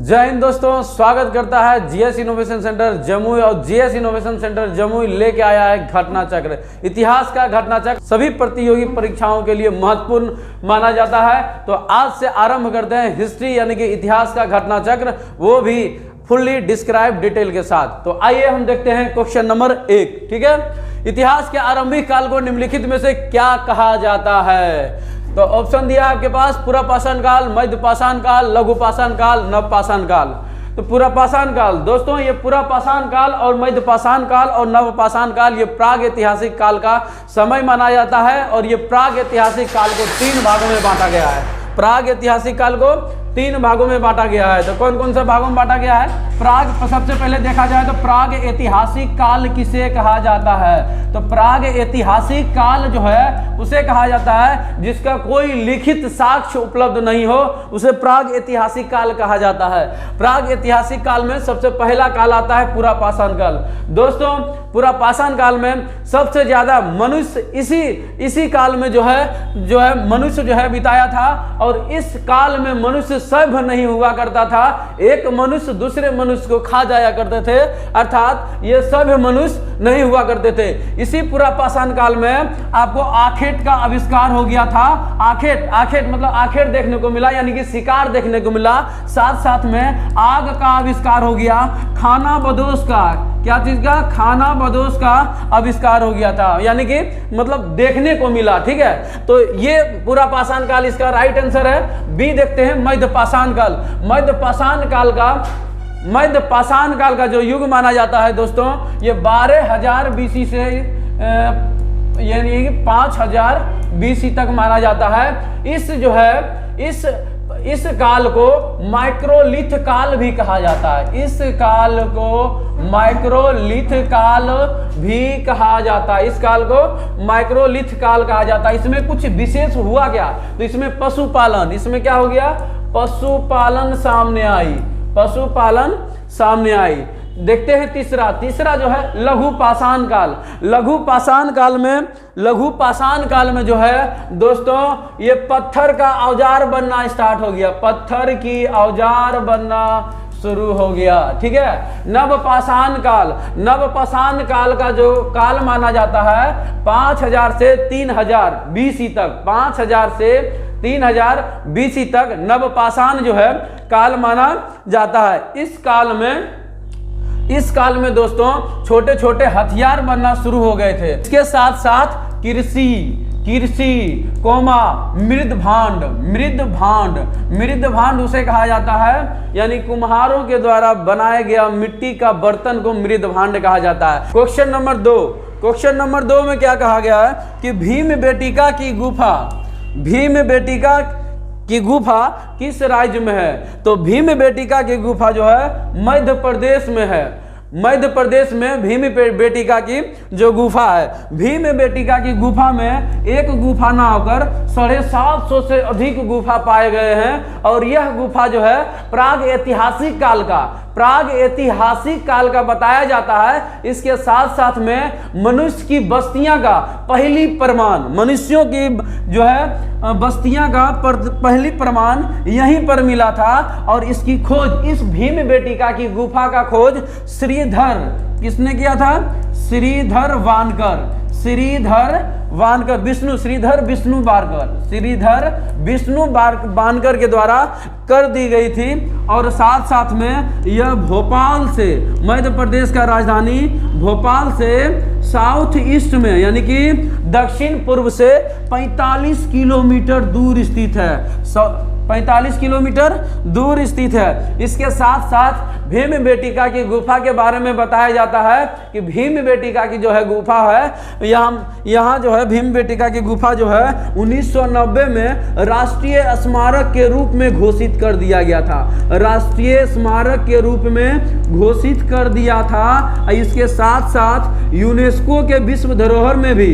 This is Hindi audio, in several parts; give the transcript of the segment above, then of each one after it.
जय हिंद दोस्तों, स्वागत करता है जीएस इनोवेशन सेंटर जमुई। और जीएस इनोवेशन सेंटर जमुई लेके आया है घटना चक्र। इतिहास का घटना चक्र सभी प्रतियोगी परीक्षाओं के लिए महत्वपूर्ण माना जाता है। तो आज से आरंभ करते हैं हिस्ट्री यानी कि इतिहास का घटना चक्र, वो भी फुल्ली डिस्क्राइब डिटेल के साथ। तो आइए हम देखते हैं क्वेश्चन नंबर 1। ठीक है, इतिहास के आरंभिक काल को निम्नलिखित में से क्या कहा जाता है? तो ऑप्शन दिया है आपके पास पूरा पाषाण काल, मध्य पाषाण काल, लघु पाषाण काल, नव पाषाण काल। तो पूरा पाषाण काल दोस्तों, ये पूरा पाषाण काल और मध्य पाषाण काल और नव पाषाण काल ये प्राग ऐतिहासिक काल का समय माना जाता है। और ये प्राग ऐतिहासिक काल को 3 भागों में बांटा गया है। प्राग ऐतिहासिक काल को 3 भागों में बांटा गया है। तो कौन कौन से भागों में बांटा गया है? प्राग, सबसे पहले देखा जाए तो प्राग ऐतिहासिक काल किसे कहा जाता है? तो प्राग ऐतिहासिक काल जो है उसे कहा जाता है जिसका कोई लिखित साक्ष्य उपलब्ध नहीं हो, उसे प्राग ऐतिहासिक काल कहा जाता है। प्राग ऐतिहासिक काल में सबसे पहला काल आता है पूरा पाषाण काल। दोस्तों, पूरा पाषाण काल में सबसे ज्यादा मनुष्य इसी काल में जो है मनुष्य जो है बिताया था। और इस काल में मनुष्य सभ्य नहीं हुआ करता था, एक मनुष्य दूसरे मनुष्य को खा जाया करते थे, अर्थात ये सभ्य मनुष्य नहीं हुआ करते थे। इसी पूरा पाषाण काल में आपको आखेट का आविष्कार हो गया था। आखेट मतलब आखेट देखने को मिला, यानी कि शिकार देखने को मिला। साथ साथ में आग का आविष्कार हो गया, खाना बदोश का, क्या चीज का? खाना बदोश का आविष्कार हो गया था, यानी कि मतलब देखने को मिला। ठीक है, तो ये पूरा पाषाण काल इसका राइट आंसर है। बी देखते हैं मध्य पाषाण काल। मध्य पाषाण काल का जो युग माना जाता है दोस्तों, ये 12,000 बीसी से यानी 5,000 बीसी तक माना जाता है। इस काल को माइक्रोलिथ काल भी कहा जाता है। इस काल को माइक्रोलिथ काल भी कहा जाता है। इस काल को माइक्रोलिथ काल कहा जाता है। इसमें कुछ विशेष हुआ क्या? तो इसमें पशुपालन, इसमें क्या हो गया? पशुपालन सामने आई। देखते हैं तीसरा जो है लघु पाषाण काल। लघु पाषाण काल में जो है दोस्तों, ये पत्थर का औजार बनना स्टार्ट हो गया। पत्थर की औजार बनना शुरू हो गया। ठीक है, नव पाषाण काल का जो काल माना जाता है 5,000 से 3,000 बीसी तक। 5,000 से 3,000 बीसी तक नव पाषाण जो है काल माना जाता है। इस काल में दोस्तों छोटे छोटे हथियार बनना शुरू हो गए थे। इसके साथ साथ कृषि कोमा मृदभांड उसे कहा जाता है, यानी कुम्हारों के द्वारा बनाया गया मिट्टी का बर्तन को मृदभांड कहा जाता है। क्वेश्चन नंबर 2 में क्या कहा गया है कि भीम बेटिका की गुफा किस राज्य में है? तो भीम बेटिका की गुफा जो है मध्य प्रदेश में है। मध्य प्रदेश में भीम बेटिका की जो गुफा है, भीम बेटिका की गुफा में एक गुफा ना होकर 750 से अधिक गुफा पाए गए हैं। और यह गुफा जो है प्राग ऐतिहासिक काल का बताया जाता है। इसके साथ साथ में मनुष्य की बस्तियां का पहली प्रमाण, मनुष्यों की जो है बस्तियां का पहली प्रमाण यहीं पर मिला था। और इसकी खोज, इस भीम बेटिका की गुफा का खोज किसने किया था? श्रीधर विष्णु बानकर के द्वारा कर दी गई थी। और साथ साथ में यह भोपाल से, मध्य प्रदेश का राजधानी भोपाल से साउथ ईस्ट में, यानी कि दक्षिण पूर्व से 45 किलोमीटर दूर स्थित है। 45 किलोमीटर दूर स्थित है। इसके साथ साथ भीम बेटिका की गुफा के बारे में बताया जाता है कि भीम बेटिका की जो है गुफा है, यहाँ जो है भीम बेटिका की गुफा जो है 1990 में राष्ट्रीय स्मारक के रूप में घोषित कर दिया गया था। राष्ट्रीय स्मारक के रूप में घोषित कर दिया था। इसके साथ साथ यूनेस्को के विश्व धरोहर में भी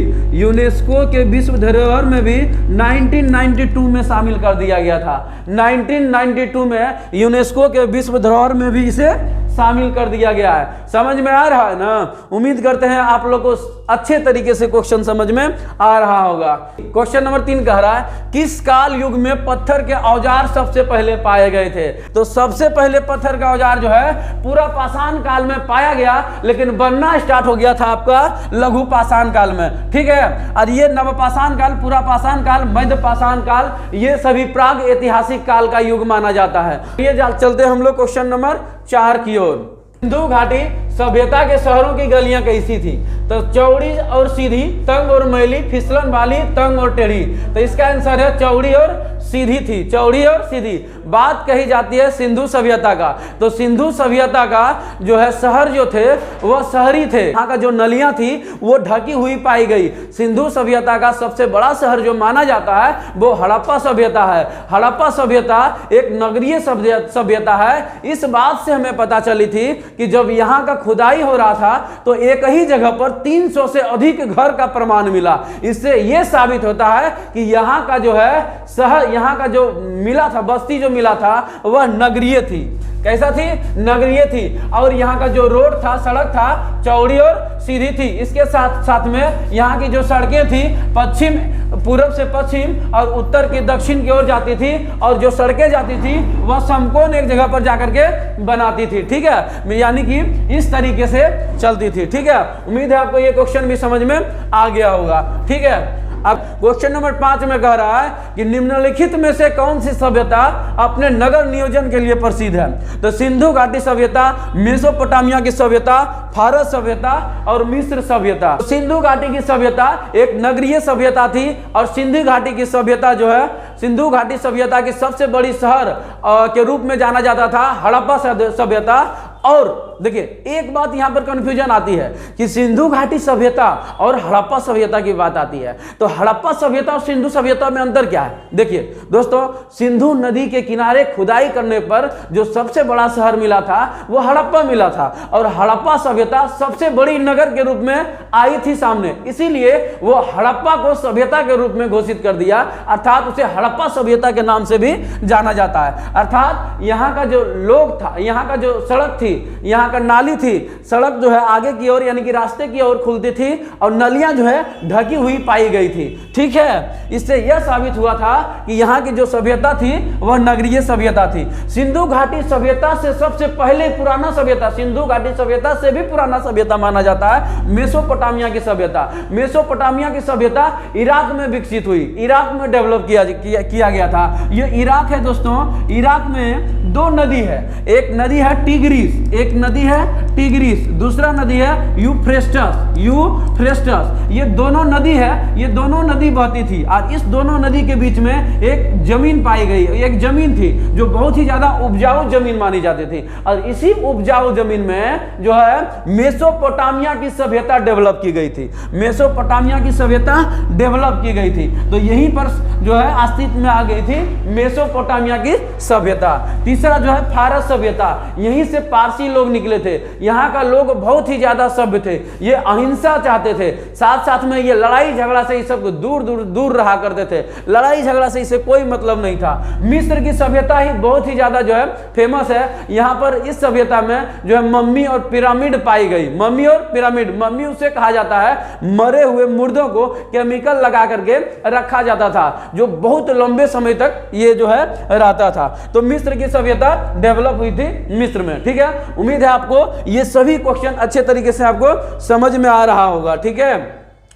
1992 में शामिल कर दिया गया था। 1992 में यूनेस्को के विश्व धरोहर में भी इसे शामिल कर दिया गया है। समझ में आ रहा है ना? उम्मीद करते हैं आप लोग को अच्छे तरीके से क्वेश्चन समझ में आ रहा होगा। क्वेश्चन नंबर 3 कह रहा है किस काल युग में पत्थर के औजार सबसे पहले पाए गए थे? तो सबसे पहले पत्थर का औजार जो है पूरा पाषाण काल में पाया गया, लेकिन बनना स्टार्ट हो गया था आपका लघु पाषाण काल में। ठीक है, और ये नवपाषाण काल, पूरा पाषाण काल, मध्य पाषाण काल, ये सभी प्राग ऐतिहासिक काल का युग माना जाता है। ये चलते हम लोग क्वेश्चन नंबर 4 की ओर। सिंधु घाटी सभ्यता के शहरों की गलियां कैसी थी? तो चौड़ी और सीधी, तंग और मैली, फिसलन वाली, तंग और टेढ़ी। तो इसका आंसर है चौड़ी और सीधी थी, चौड़ी और सीधी। बात कही जाती है सिंधु सभ्यता का, तो सिंधु सभ्यता का जो है शहर जो थे वह शहरी थे, यहाँ का जो नलियां थी वो ढकी हुई पाई गई। सिंधु सभ्यता का सबसे बड़ा शहर जो माना जाता है वो हड़प्पा सभ्यता है। हड़प्पा सभ्यता एक नगरीय सभ्यता है। इस बात से हमें पता चली थी कि जब यहाँ का खुदाई हो रहा था तो एक ही जगह पर 300 से अधिक घर का प्रमाण मिला। इससे यह साबित होता है कि यहाँ का जो है शहर, यहाँ का जो मिला था, बस्ती जो मिला था वह नगरीय थी। कैसा थी? नगरीय थी। और यहाँ का जो रोड था, सड़क था, चौड़ी और सीधी थी। इसके साथ साथ में यहाँ की जो सड़कें थी पश्चिम, पूर्व से पश्चिम और उत्तर की दक्षिण की ओर जाती थी, और जो सड़कें जाती थी वह समकोण एक जगह पर जाकर के बनाती थी। ठीक है, यानी कि इस तरीके से चलती थी। ठीक है, उम्मीद है आपको ये क्वेश्चन भी समझ में आ गया होगा। ठीक है, अब क्वेश्चन नंबर 5 में कह रहा है कि निम्नलिखित में से कौन सी सभ्यता अपने नगर नियोजन के लिए प्रसिद्ध है? तो सिंधु घाटी सभ्यता, मेसोपोटामिया की सभ्यता, फारस सभ्यता और मिस्र सभ्यता। सिंधु घाटी की सभ्यता एक नगरीय सभ्यता थी, और सिंधु घाटी की सभ्यता जो है, सिंधु घाटी सभ्यता की सबसे बड़ी शहर के रूप में जाना जाता था हड़प्पा सभ्यता। और देखिए एक बात यहां पर कंफ्यूजन आती है कि सिंधु घाटी सभ्यता और हड़प्पा सभ्यता की बात आती है, तो हड़प्पा सभ्यता और सिंधु सभ्यता में अंतर क्या है? देखिए दोस्तों, सिंधु नदी के किनारे खुदाई करने पर जो सबसे बड़ा शहर मिला था वो हड़प्पा मिला था, और हड़प्पा सभ्यता सबसे बड़ी नगर के रूप में आई थी सामने, इसीलिए वो हड़प्पा को सभ्यता के रूप में घोषित कर दिया, अर्थात उसे हड़प्पा सभ्यता के नाम से भी जाना जाता है। अर्थात यहाँ का जो लोग था, यहाँ का जो सड़क थी, यहाँ का नाली थी, सड़क जो है आगे की ओर यानी कि रास्ते की ओर खुलती थी, और नलियां जो है ढकी हुई पाई गई थी। ठीक है, इससे यह साबित हुआ था कि यहाँ की जो सभ्यता थी वह नगरीय सभ्यता थी। सिंधु घाटी सभ्यता से सबसे पहले पुराना सभ्यता, सिंधु घाटी सभ्यता से भी पुराना सभ्यता माना जाता है मेसोपोटामिया की सभ्यता। मेसोपोटामिया की सभ्यता इराक में विकसित हुई, इराक में डेवलप किया गया था। ये इराक है दोस्तों, इराक में 2 नदी है, एक नदी है टिग्रिस, एक नदी है टिग्रिस, दूसरा नदी है यूफ्रेटस, यूफ्रेटस। ये दोनों नदी है, ये दोनों नदी बहती थी, और इस दोनों नदी के बीच में एक जमीन पाई गई, एक जमीन थी जो बहुत ही ज्यादा उपजाऊ जमीन मानी जाती थी, और इसी उपजाऊ जमीन में जो है मेसोपोटामिया की सभ्यता डेवलप की गई थी, मेसोपोटामिया की सभ्यता डेवलप की गई थी। तो यहीं पर जो है अस्तित्व में आ गई थी मेसोपोटामिया की सभ्यता। तीसरा जो है फारस सभ्यता, यहीं से पारसी लोग निकले थे। यहाँ का लोग बहुत ही ज्यादा सभ्य थे, ये अहिंसा चाहते थे, साथ साथ में ये लड़ाई झगड़ा से सब दूर रहा करते थे, लड़ाई झगड़ा से इसे कोई मतलब नहीं था। मिस्र की सभ्यता ही बहुत ही ज्यादा जो है फेमस है। यहाँ पर इस सभ्यता में जो है मम्मी और पिरामिड पाई गई, मम्मी और पिरामिड। मम्मी उसे कहा जाता है मरे हुए मुर्दों को केमिकल लगा करके रखा जाता था, जो बहुत लंबे समय तक ये जो है रहता था। तो मिस्र की सभ्यता डेवलप हुई थी मिस्र में। ठीक है, उम्मीद है आपको ये सभी क्वेश्चन अच्छे तरीके से आपको समझ में आ रहा होगा। ठीक है,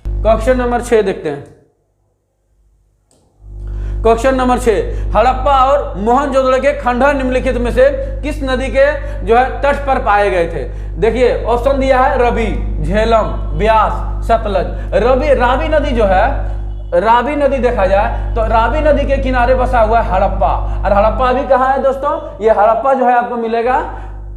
क्वेश्चन नंबर 6 देखते हैं। क्वेश्चन नंबर 6, हड़प्पा और मोहनजोदड़ो के खंडहर निम्नलिखित में से किस नदी के जो है तट पर पाए गए थे? देखिए ऑप्शन दिया है रवि, झेलम, ब्यास, सतलज। रावी नदी जो है, रावी नदी देखा जाए तो रावी नदी के किनारे बसा हुआ है हड़प्पा। और हड़प्पा भी कहाँ है दोस्तों? ये हड़प्पा जो है आपको मिलेगा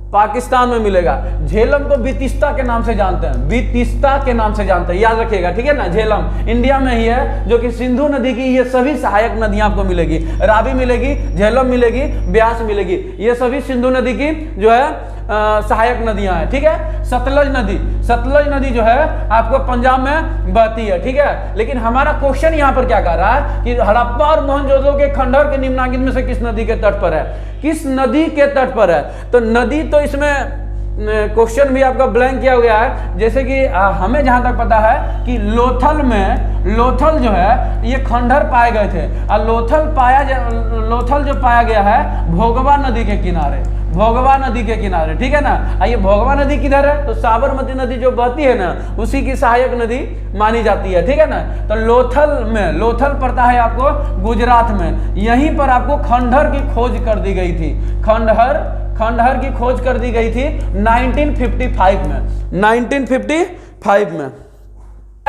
पाकिस्तान में मिलेगा। झेलम को बितिस्ता के नाम से जानते हैं, बितिस्ता के नाम से जानते हैं, याद रखिएगा। ठीक है ना, झेलम इंडिया में ही है, जो कि सिंधु नदी की ये सभी सहायक नदियां आपको मिलेगी। रावी मिलेगी, झेलम मिलेगी, ब्यास मिलेगी, ये सभी सिंधु नदी की जो है सहायक नदियां हैं। ठीक है, सतलज नदी, सतलज नदी जो है आपको पंजाब में बहती है। ठीक है, लेकिन हमारा क्वेश्चन यहाँ पर क्या कह रहा है कि हड़प्पा और मोहनजोदड़ो के खंडहर के निम्नलिखित में से किस नदी के तट पर है? किस नदी के तट पर है? तो नदी तो इसमें क्वेश्चन भी आपका ब्लैंक किया गया है। जैसे कि हमें जहां तक पता है कि लोथल जो है ये खंडहर पाए गए थे, और लोथल जो पाया गया है भोगवा नदी के किनारे, भोगवा नदी के किनारे, ठीक है ना। ये भोगवा नदी किधर है? तो साबरमती नदी जो बहती है ना, उसी की सहायक नदी मानी जाती है, ठीक है ना। तो लोथल पड़ता है आपको गुजरात में। यहीं पर आपको खंडहर की खोज कर दी गई थी, खंडहर की खोज कर दी गई थी 1955 में, 1955 में।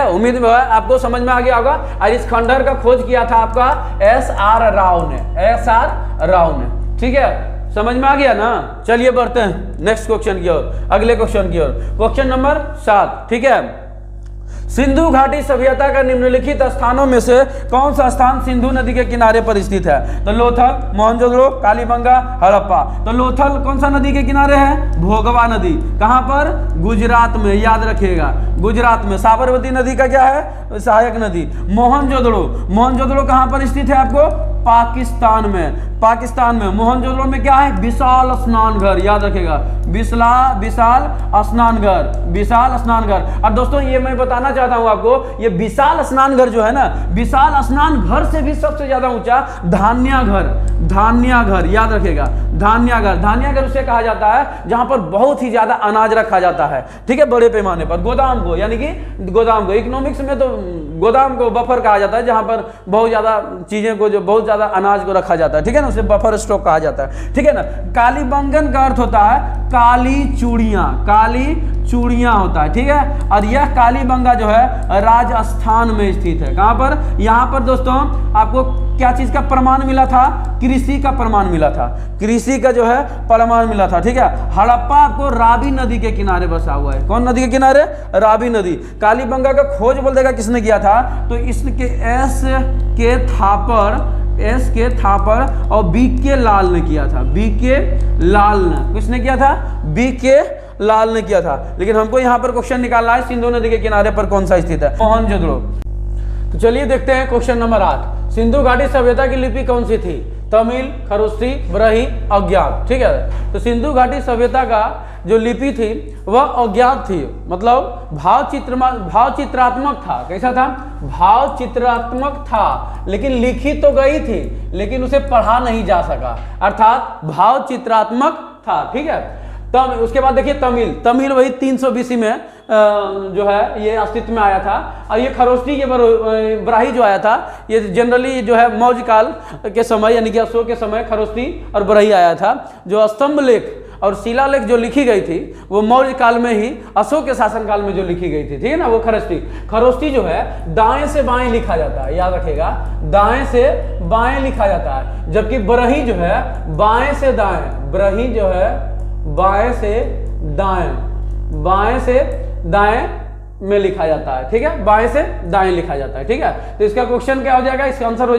उम्मीद है आपको समझ में आ गया होगा। और इस खंडहर का खोज किया था आपका SR राव ने, ठीक है, समझ में आ गया ना। चलिए बढ़ते हैं नेक्स्ट क्वेश्चन की ओर, अगले क्वेश्चन की ओर। क्वेश्चन नंबर 7, ठीक है। सिंधु घाटी सभ्यता का निम्नलिखित स्थानों में से कौन सा स्थान सिंधु नदी के किनारे पर स्थित है? तो लोथल, मोहनजोदड़ो, कालीबंगा, हड़प्पा। तो लोथल कौन सा नदी के किनारे है? भोगवा नदी। कहां पर? गुजरात में, याद रखिएगा, गुजरात में। साबरमती नदी का क्या है? सहायक नदी। मोहनजोदड़ो कहां पर स्थित है आपको? पाकिस्तान में। मोहनजोदड़ो में क्या है? विशाल स्नान घर, याद रखेगा, विशाल स्नान घर। और दोस्तों ये मैं बताना चाहता हूं आपको, ये विशाल स्नान घर जो है ना, विशाल स्नान घर से भी सबसे ज्यादा ऊंचा धान्या घर, याद रखेगा, धान्या घर उसे कहा जाता है जहां पर बहुत ही ज्यादा अनाज रखा जाता है, ठीक है, बड़े पैमाने पर। गोदाम को, यानी कि गोदाम को इकोनॉमिक्स में तो गोदाम को बफर कहा जाता है, जहां पर बहुत ज्यादा चीजें को, जो बहुत ज्यादा अनाज को रखा जाता है, ठीक है ना, उसे बफर स्टॉक कहा जाता है, ठीक है ना। कालीबंगन का अर्थ होता है काली चूड़ियां होता है, ठीक है। और यह कालीबंगा जो है राजस्थान में स्थित है। कहां पर? यहां पर दोस्तों आपको क्या चीज का प्रमाण मिला था? कृषि का प्रमाण मिला था, कृषि का जो है प्रमाण मिला था, ठीक है। हड़प्पा आपको रावी नदी के किनारे बसा हुआ है। कौन नदी के किनारे? रावी नदी। कालीबंगा का खोज बोल देगा किसने किया था? तो इसके एस के थापर और BK लाल ने किया था, BK लाल ने। किसने किया था? BK लाल ने किया था। लेकिन हमको यहां पर क्वेश्चन निकालना है सिंधु नदी के किनारे पर कौन सा स्थित है? मोहनजोदड़ो। तो चलिए देखते हैं क्वेश्चन नंबर 8। सिंधु घाटी सभ्यता की लिपि कौन सी थी? तमिल, खरोष्ठी, ब्रही, अज्ञात, ठीक है। तो सिंधु घाटी सभ्यता का जो लिपि थी वह अज्ञात थी, मतलब भावचित्रात्मक था। कैसा था? भावचित्रात्मक था, लेकिन लिखी तो गई थी, लेकिन उसे पढ़ा नहीं जा सका, अर्थात भावचित्रात्मक था, ठीक है। तब उसके बाद देखिए तमिल वही 300 BC में जो है ये अस्तित्व में आया था। और ये खरोष्ठी के ब्राही जो आया था, ये जनरली जो है मौर्य काल के समय, यानी कि अशोक के समय खरोष्ठी और ब्राही आया था। जो स्तंभ लेख और शिलालेख जो लिखी गई थी वो मौर्य काल में ही, अशोक के शासनकाल में जो लिखी गई थी, ठीक है ना, वो खरोष्ठी जो है दाएं से बाएं लिखा जाता है, याद रखेगा, दाएं से बाएं लिखा जाता है। जबकि ब्रही जो है बाएं से दाएं, ब्रही जो है बाएं से दाएं में लिखा जाता है, ठीक है, बाएं से दाएं लिखा जाता है, ठीक है। तो इसका क्वेश्चन क्या हो जाएगा? इसका आंसर हो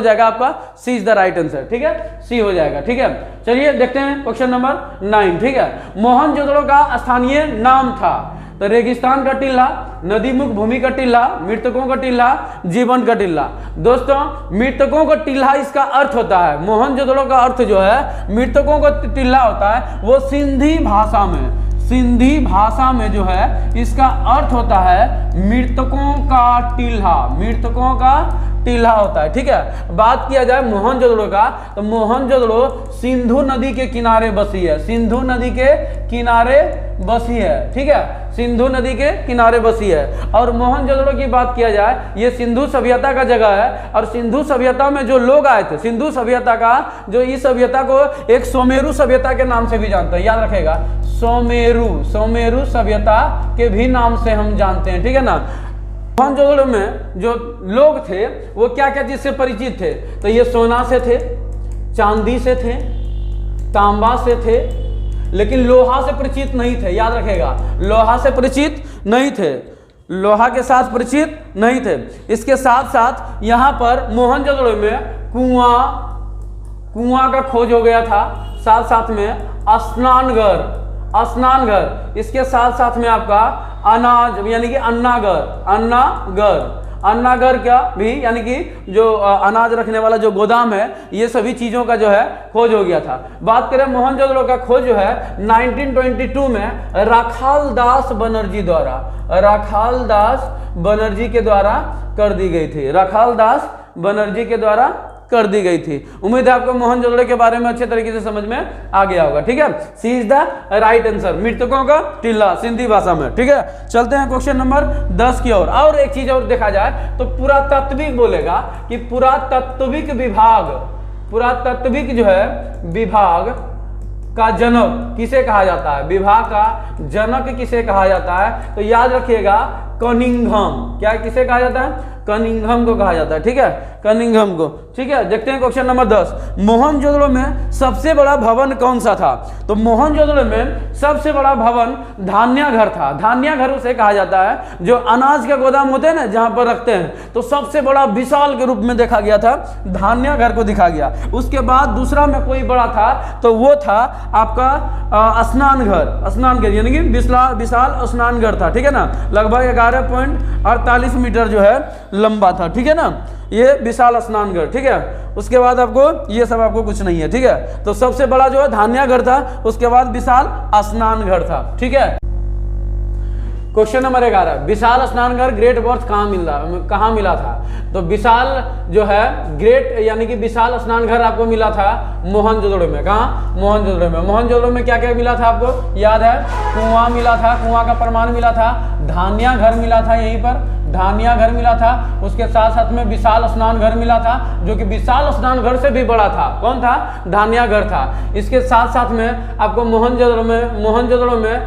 जाएगा आपका सी इज द राइट आंसर, ठीक है, सी हो जाएगा, ठीक है। चलिए देखते हैं क्वेश्चन नंबर 9, ठीक है। मोहनजोदड़ो का स्थानीय नाम था? तो रेगिस्तान का टिल्ला, नदीमुख भूमि का टिल्ला, मृतकों का टिल्ला, जीवन का टिल्ला। दोस्तों मृतकों का टिल्ला इसका अर्थ होता है, मोहनजोदड़ो का अर्थ जो है मृतकों का टिल्ला होता है, वो सिंधी भाषा में जो है इसका अर्थ होता है मृतकों का टिल्ला होता है, ठीक है। बात किया जाए मोहनजोदड़ो का, तो मोहनजोदड़ो सिंधु नदी के किनारे बसी है, सिंधु नदी के किनारे बसी है, ठीक है, सिंधु नदी के किनारे बसी है। और मोहनजोदड़ो की बात किया जाए, ये सिंधु सभ्यता का जगह है। और सिंधु सभ्यता में जो लोग आए थे, सिंधु सभ्यता का जो इस सभ्यता को एक सोमेरु सभ्यता के नाम से भी जानते हैं, याद रखेगा, सोमेरु सभ्यता के भी नाम से हम जानते हैं, ठीक है ना। मोहनजोदड़ो में जो लोग थे वो क्या क्या चीज से परिचित थे? तो ये सोना से थे, चांदी से थे, तांबा से थे, लेकिन लोहा से परिचित नहीं थे, याद रखेगा, लोहा से परिचित नहीं थे, लोहा के साथ परिचित नहीं थे। इसके साथ साथ यहाँ पर मोहनजोदड़ो में कुआं का खोज हो गया था, साथ साथ में स्नान घर, इसके साथ साथ में आपका अनाज यानी कि अन्नागर क्या भी यानी कि जो अनाज रखने वाला जो गोदाम है, ये सभी चीजों का जो है खोज हो गया था। बात करें मोहनजोदड़ो का खोज जो है 1922 में राखाल दास बनर्जी के द्वारा कर दी गई थी। राखाल दास बनर्जी के द्वारा कर दी गई थी। उम्मीद है आपको मोहनजोदड़ो के बारे में अच्छे तरीके से समझ में आ गया होगा। ठीक है, सी इज द राइट आंसर, मृतकों का टिल्ला सिंधी भाषा में। ठीक है, चलते हैं क्वेश्चन नंबर 10 की ओर। और एक चीज और देखा जाए तो पुरातात्विक बोलेगा कि पुरातात्विक जो है विभाग का जनक किसे कहा जाता है, विभाग का जनक किसे कहा जाता है, तो याद रखिएगा कनिंघम। क्या किसे कहा जाता है, कनिंघम को कहा जाता है। ठीक है, कनिंघम को। ठीक है, देखते हैं क्वेश्चन नंबर 10। मोहनजोदड़ो में सबसे बड़ा भवन कौन सा था, तो मोहनजोदड़ो में सबसे बड़ा भवन धान्याघर था। धान्याघर उसे कहा जाता है जो अनाज के गोदाम होते हैं ना, जहां पर रखते हैं, तो सबसे बड़ा विशाल के रूप में देखा गया था, धान्याघर को दिखा गया। उसके बाद दूसरा में कोई बड़ा था तो वो था आपका स्नान घर यानी कि विशाल स्नान घर था। ठीक है ना, लगभग 11.48 मीटर जो है लंबा था। ठीक है ना, ये विशाल स्नान घर। ठीक है, उसके बाद आपको ये सब आपको कुछ नहीं है। ठीक है, तो सबसे बड़ा जो है धान्याघर था, उसके बाद विशाल स्नान घर था। ठीक है, क्वेश्चन नंबर 11, विशाल स्नानघर ग्रेट बर्थ कहाँ मिला था, तो विशाल जो है ग्रेट यानी कि विशाल स्नानघर आपको मिला था मोहनजोदड़ो में। कहाँ, मोहनजोदड़ो में क्या क्या मिला था आपको याद है, कुआं मिला था, कुआं का प्रमाण मिला था, धान्याघर मिला था, यहीं पर धान्याघर मिला था, उसके साथ साथ में विशाल स्नान घर मिला था, जो कि विशाल स्नान घर से भी बड़ा था। कौन था, धान्याघर था। इसके साथ साथ में आपको मोहनजोदड़ो में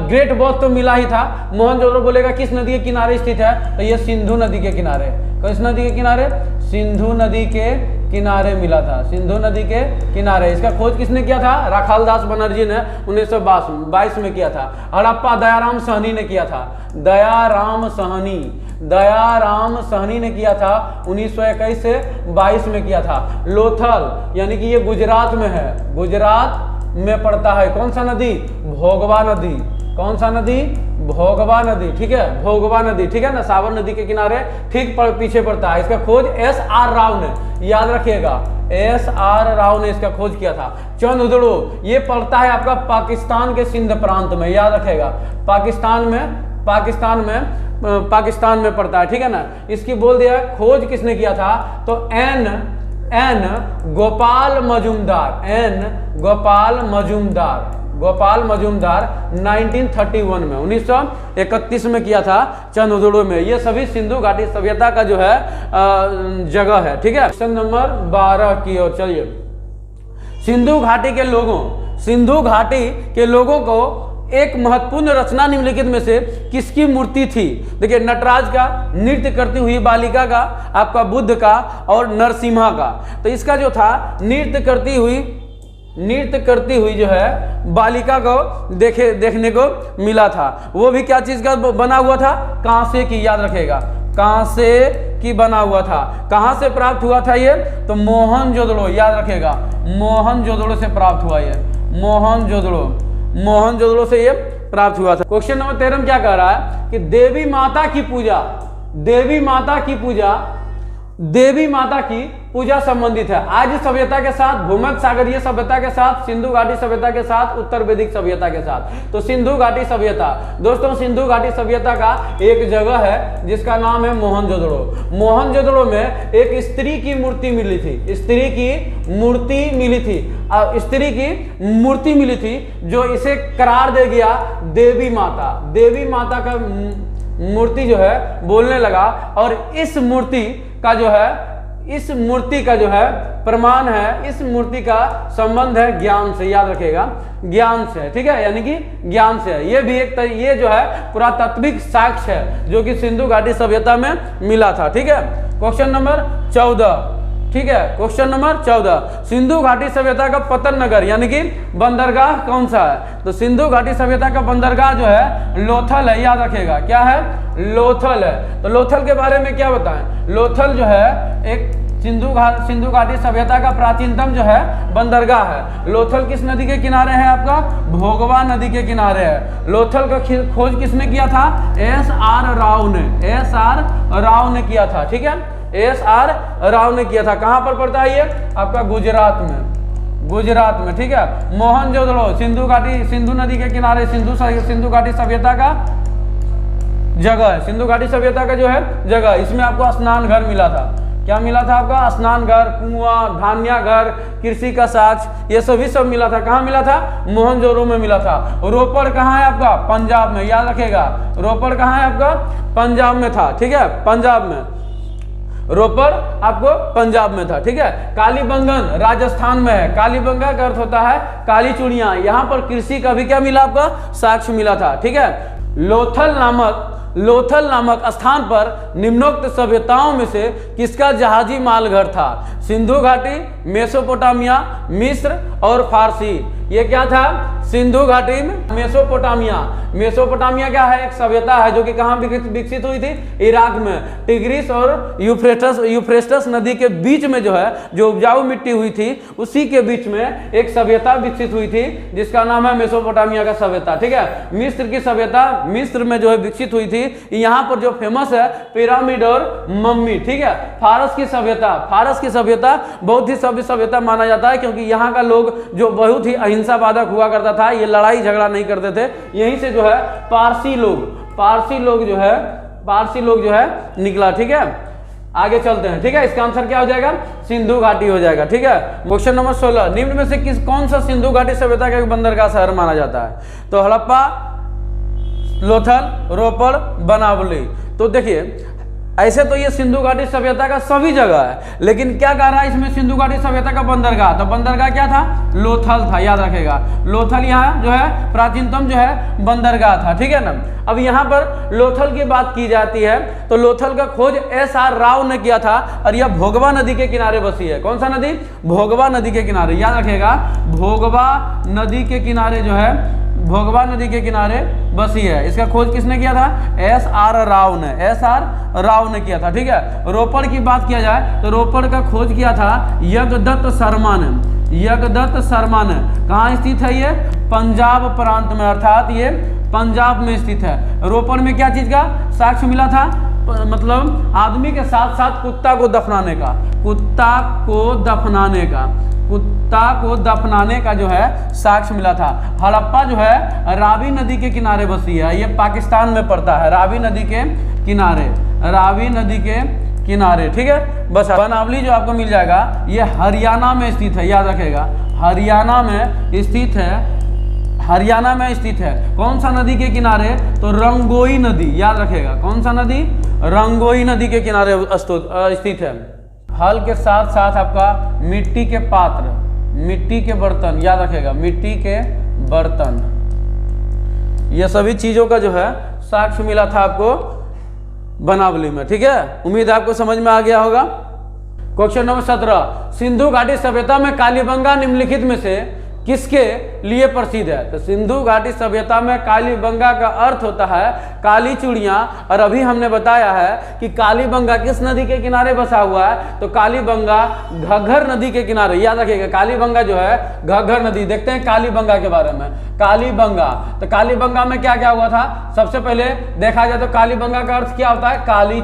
ग्रेट बर्थ तो मिला ही था। मोहनजोदड़ो बोलेगा किस नदी के किनारे स्थित है, तो ये सिंधु नदी के किनारे। किस नदी के किनारे, सिंधु नदी के किनारे मिला था, सिंधु नदी के किनारे। इसका खोज किसने किया था, राखाल दास बनर्जी ने 1922 में किया था। हड़प्पा दयाराम सहनी ने किया था, दयाराम सहनी ने किया था, 1921 से 22 में किया था। लोथल यानी कि ये गुजरात में है, गुजरात में पड़ता है। कौन सा नदी, भोगवा नदी। कौन सा नदी, भोगवा नदी। ठीक है, भोगवा नदी। ठीक है ना, साबर नदी के किनारे ठीक पीछे पड़ता है। इसका खोज S.R. राव ने, याद रखिएगा S.R. राव ने इसका खोज किया था। चंदुदड़ो ये पड़ता है आपका पाकिस्तान के सिंध प्रांत में, याद रखेगा पाकिस्तान में पड़ता है। ठीक है ना, इसकी बोल दिया खोज किसने किया था, तो एन गोपाल मजूमदार 1931 में 1931 में किया था चंदुदड़ो में। ये सभी सिंधु घाटी सभ्यता का जो है जगह है। ठीक है, क्वेश्चन नंबर 12 की ओर चलिए। सिंधु घाटी के लोगों को एक महत्वपूर्ण रचना निम्नलिखित में से किसकी मूर्ति थी। देखिए, नटराज का, नृत्य करती हुई बालिका का, आपका बुद्ध का और नरसिम्हा का। तो इसका जो था नृत्य करती हुई जो है बालिका को देखने को मिला था। वो भी क्या चीज का बना हुआ था, कांसे की, याद रखेगा कांसे की बना हुआ था। कहां से प्राप्त हुआ था ये, तो मोहनजोदड़ो, याद रखेगा मोहनजोदड़ो से प्राप्त हुआ ये, मोहनजोदड़ो से ये प्राप्त हुआ था। क्वेश्चन नंबर 13 क्या कह रहा है कि देवी माता की पूजा संबंधित है आर्य सभ्यता के साथ, भूमध्य सागरीय सभ्यता के साथ, सिंधु घाटी सभ्यता के साथ, उत्तर वैदिक सभ्यता के साथ। तो सिंधु घाटी सभ्यता, दोस्तों सिंधु घाटी सभ्यता का एक जगह है जिसका नाम है मोहनजोदड़ो। मोहनजोदड़ो में एक स्त्री की मूर्ति मिली थी, स्त्री की मूर्ति मिली थी जो इसे करार दे गया देवी माता का मूर्ति जो है बोलने लगा। और इस मूर्ति का जो है प्रमाण है, इस मूर्ति का संबंध है ज्ञान से, याद रखेगा ज्ञान से। ठीक है, यानी कि ज्ञान से है। ये भी ये जो है पुरातात्विक साक्ष्य है जो कि सिंधु घाटी सभ्यता में मिला था। ठीक है, क्वेश्चन नंबर 14। ठीक है, क्वेश्चन नंबर 14, सिंधु घाटी सभ्यता का पतन नगर यानी कि बंदरगाह कौन सा है, तो सिंधु घाटी सभ्यता का बंदरगाह जो है लोथल है, याद रखेगा क्या है, लोथल है। तो लोथल के बारे में क्या बताएं, लोथल जो है एक सिंधु घाटी सभ्यता का प्राचीनतम जो है बंदरगाह है। लोथल किस नदी के किनारे है? आपका भोगवा नदी के किनारे है। लोथल का खोज किसने किया था? SR राव ने, SR राव ने किया था। ठीक है, SR राव ने किया था। कहां पर पड़ता है ये? आपका गुजरात में, गुजरात में। ठीक है, मोहनजोदड़ो सिंधु नदी के किनारे सिंधु घाटी सभ्यता का जगह है, सिंधु घाटी सभ्यता का जो है जगह। इसमें आपको स्नान घर मिला था। क्या मिला था आपका? स्नान घर, कुआं, धान्या घर, कृषि का साक्ष्य, ये सभी सब मिला था। कहाँ मिला था? मोहनजोदड़ो में मिला था। रोपड़ कहाँ है आपका? पंजाब में, याद रखेगा। रोपड़ कहाँ है आपका? पंजाब में था। ठीक है, पंजाब में रोपड़ आपको पंजाब में था। ठीक है, कालीबंगन राजस्थान में है। कालीबंगा का अर्थ होता है काली चूड़ियां। यहाँ पर कृषि का भी क्या मिला आपका? साक्ष्य मिला था। ठीक है, लोथल नामक स्थान पर निम्नोक्त सभ्यताओं में से किसका जहाजी मालघर था? सिंधु घाटी, मेसोपोटामिया, मिस्र और फारसी। ये क्या था? सिंधु घाटी में मेसोपोटामिया क्या है? एक सभ्यता है जो कि कहाँ विकसित हुई थी? इराक में। टिग्रिस और यूफ्रेटस नदी के बीच में जो है, जो उपजाऊ मिट्टी हुई थी, उसी के बीच में एक सभ्यता विकसित हुई थी जिसका नाम है मेसोपोटामिया का सभ्यता। ठीक है, मिस्र की सभ्यता मिस्र में जो है विकसित हुई थी। यहाँ पर जो फेमस है पिरामिड और मम्मी। ठीक है, फारस की सभ्यता बहुत ही सभ्य सभ्यता माना जाता है, क्योंकि यहाँ का लोग जो बहुत ही अहिंसावादक हुआ करता था, ये लड़ाई झगड़ा नहीं करते थे। यहीं से जो है पारसी लोग जो है निकला। ठीक है, आगे चलते हैं। ठीक है, इसका आंसर क्या हो जाएगा? सिंधु घाटी हो जाएगा। ठीक है, क्वेश्चन नंबर 16, निम्न में से कौन सा सिंधु घाटी सभ्यता का एक बंदरगाह शहर माना जाता है? तो हड़प्पा, लोथल, रोपड़, बनावली। तो देखिए, ऐसे तो ये सिंधु घाटी सभ्यता का सभी जगह है, लेकिन क्या कह रहा है इसमें? सिंधु घाटी सभ्यता का बंदरगाह। तो बंदरगाह क्या था? लोथल था, याद रखेगा। लोथल यहाँ जो है प्राचीनतम जो है बंदरगाह था। ठीक है ना। अब यहाँ पर लोथल की बात की जाती है तो लोथल का खोज SR राव ने किया था, और यह भोगवा नदी के किनारे बसी है। कौन सा नदी? भोगवा नदी के किनारे, याद रखेगा। भोगवा नदी के किनारे जो है, भोगवा नदी के किनारे बसी है। इसका खोज किसने किया था? SR राव ने किया था। ठीक है, रोपड़ की बात किया जाए तो रोपड़ का खोज किया था यज्ञदत्त शर्मा ने। कहाँ स्थित है ये? पंजाब प्रांत में, अर्थात ये पंजाब में स्थित है। रोपड़ में क्या चीज का साक्ष्य मिला था? मतलब आदमी के साथ साथ कुत्ता को दफनाने का जो है साक्ष्य मिला था। हड़प्पा जो है रावी नदी के किनारे बसी है। ये पाकिस्तान में पड़ता है, रावी नदी के किनारे। ठीक है, बस। बनावली जो आपको मिल जाएगा ये हरियाणा में स्थित है, याद रखेगा। हरियाणा में स्थित है। कौन सा नदी के किनारे? तो रंगोई नदी, याद रखेगा। कौन सा नदी? रंगोई नदी के किनारे स्थित है। हल के साथ साथ आपका मिट्टी के पात्र, मिट्टी के बर्तन, याद रखेगा। मिट्टी के बर्तन, ये सभी चीजों का जो है साक्ष्य मिला था आपको बनावली में। ठीक है, उम्मीद है आपको समझ में आ गया होगा। क्वेश्चन नंबर 17, सिंधु घाटी सभ्यता में कालीबंगा निम्नलिखित में से किसके लिए प्रसिद्ध है? तो सिंधु घाटी सभ्यता में कालीबंगा का अर्थ होता है काली चूड़ियां, और अभी हमने बताया है कि कालीबंगा किस नदी के किनारे बसा हुआ है? तो कालीबंगा घग्घर नदी के किनारे, याद रखिएगा। कालीबंगा जो है घग्घर नदी। देखते हैं कालीबंगा के बारे में। कालीबंगा, तो कालीबंगा में क्या क्या हुआ था? सबसे पहले देखा जाए तो कालीबंगा का अर्थ क्या होता है? काली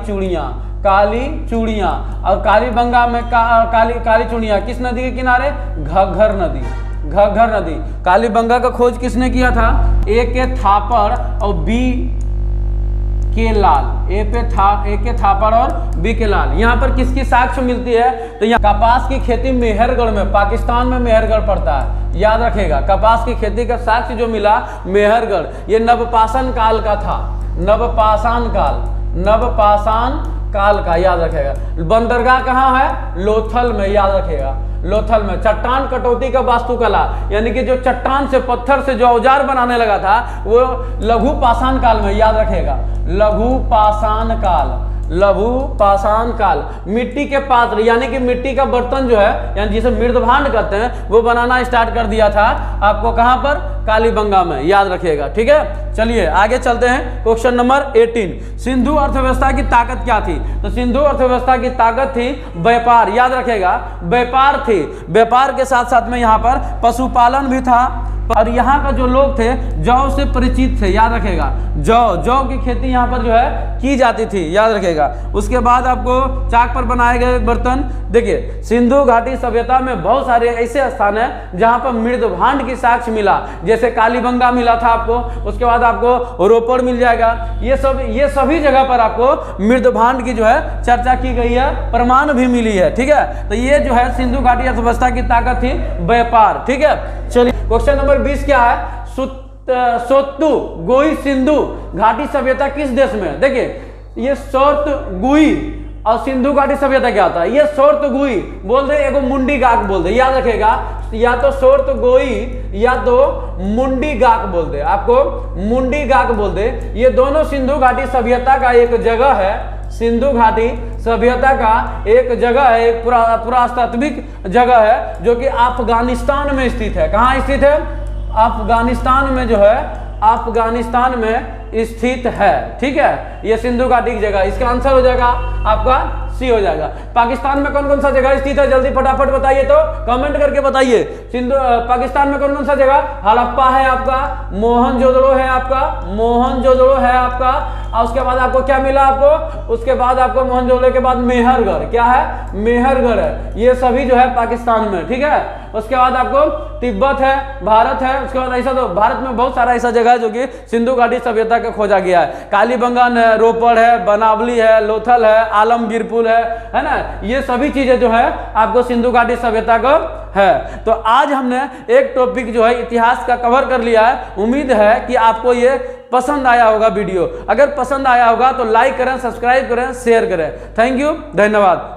चूड़ियां। और कालीबंगा में काली चूड़ियां किस नदी के किनारे? घग्घर नदी। कालीबंगा का खोज किसने किया था? ए के थापड़ और बी के लाल। ए के थापड़ और बी के लाल। यहाँ पर किसकी साक्ष्य मिलती है? तो यहाँ कपास की खेती मेहरगढ़ में, पाकिस्तान में मेहरगढ़ पड़ता है, याद रखेगा। कपास की खेती का साक्ष्य जो मिला मेहरगढ़, ये नवपाषाण काल का था। नवपाषाण काल का, याद रखेगा। बंदरगाह कहाँ है? लोथल में, याद रखेगा। लोथल में। चट्टान कटौती का वास्तुकला, यानी कि जो चट्टान से पत्थर से जो औजार बनाने लगा था वो लघु पाषाण काल में, याद रखेगा। लघु पाषाण काल लघु पाषाण काल, मिट्टी के पात्र यानी कि मिट्टी का बर्तन जो है यानी जिसे मृदभांड कहते हैं वो बनाना स्टार्ट कर दिया था आपको कहां पर, कालीबंगा में, याद रखिएगा। ठीक है, चलिए आगे चलते हैं। क्वेश्चन नंबर 18, सिंधु अर्थव्यवस्था की ताकत क्या थी? तो सिंधु अर्थव्यवस्था की ताकत थी व्यापार, याद रखिएगा, व्यापार थी। व्यापार के साथ साथ में यहाँ पर पशुपालन भी था और यहाँ का जो लोग थे जौ से परिचित थे, याद रखेगा, जौ की खेती यहाँ पर जो है की जाती थी, याद रखेगा। उसके बाद आपको चाक पर बनाए गए बर्तन, देखिए सिंधु घाटी सभ्यता में बहुत सारे ऐसे स्थान हैं जहाँ पर मृदभांड की साक्ष्य मिला, जैसे कालीबंगा मिला था आपको, उसके बाद आपको रोपड़ मिल जाएगा। ये सभी जगह पर आपको मृदभांड की जो है चर्चा की गई है, प्रमाण भी मिली है। ठीक है, तो ये जो है सिंधु घाटी अर्थव्यवस्था की ताकत थी व्यापार। ठीक है, चलिए क्वेश्चन नंबर 20 क्या है, सोत्तु गुई सिंधु घाटी सभ्यता किस देश में है? देखिए ये सोर्तगुई और सिंधु घाटी सभ्यता क्या होता है, ये सोर्तगुई बोल दे, एगो मुंडी गाक बोल दे, याद रखेगा, या तो सोर्तगुई या तो मुंडी गाक बोल दे, आपको मुंडी गाक बोल दे। ये दोनों सिंधु घाटी सभ्यता का एक जगह है, सिंधु घाटी सभ्यता का एक जगह है, एक पुरातात्विक जगह है जो कि अफगानिस्तान में स्थित है। कहाँ स्थित है? अफगानिस्तान में जो है, अफगानिस्तान में स्थित है। ठीक है, ये सिंधु घाटी की जगह, इसका आंसर हो जाएगा आपका सी हो जाएगा। पाकिस्तान में कौन कौन सा जगह स्थित है, जल्दी फटाफट बताइए, तो कमेंट करके बताइए। पाकिस्तान में कौन कौन सा जगह, हड़प्पा है आपका, मोहनजोदड़ो है आपका, मोहनजोदड़ो है आपका, और उसके बाद आपको क्या मिला आपको, उसके बाद आपको मोहनजोदड़ो के बाद मेहरगढ़, क्या है, मेहरगढ़ है, ये सभी जो है पाकिस्तान में। ठीक है, उसके बाद आपको तिब्बत है, भारत है, उसके बाद ऐसा तो भारत में बहुत सारा ऐसा जगह है जो कि सिंधु घाटी सभ्यता का खोजा गया है। कालीबंगा है, रोपड़ है, बनावली है, लोथल है, आलमगीर पुल है ना, ये सभी चीजें जो है आपको सिंधु घाटी सभ्यता का है। तो आज हमने एक टॉपिक जो है इतिहास का कवर कर लिया है। उम्मीद है कि आपको ये पसंद आया होगा वीडियो। अगर पसंद आया होगा तो लाइक करें, सब्सक्राइब करें, शेयर करें। थैंक यू, धन्यवाद।